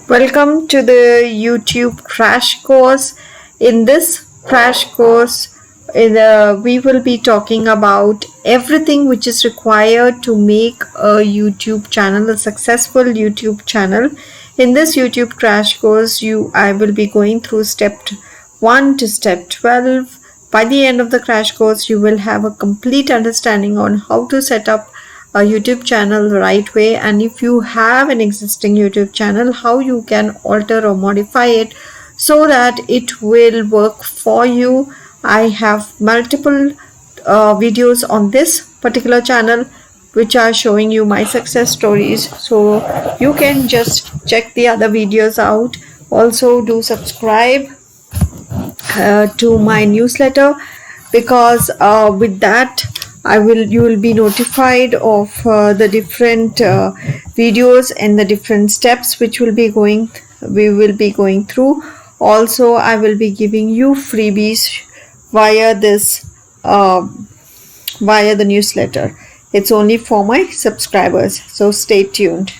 Welcome to the YouTube crash course. In this crash course, we will be talking about everything which is required to make a YouTube channel, a successful YouTube channel. In this YouTube crash course, I will be going through step 1 to step 12. By the end of the crash course, you will have a complete understanding on how to set up a YouTube channel the right way, and if you have an existing YouTube channel, how you can alter or modify it so that it will work for you. I have multiple videos on this particular channel which are showing you my success stories, so you can just check the other videos out. Also, do subscribe to my newsletter, because with that you will be notified of the different videos and the different steps which we will be going through. Also, I will be giving you freebies via the newsletter. It's only for my subscribers, so stay tuned.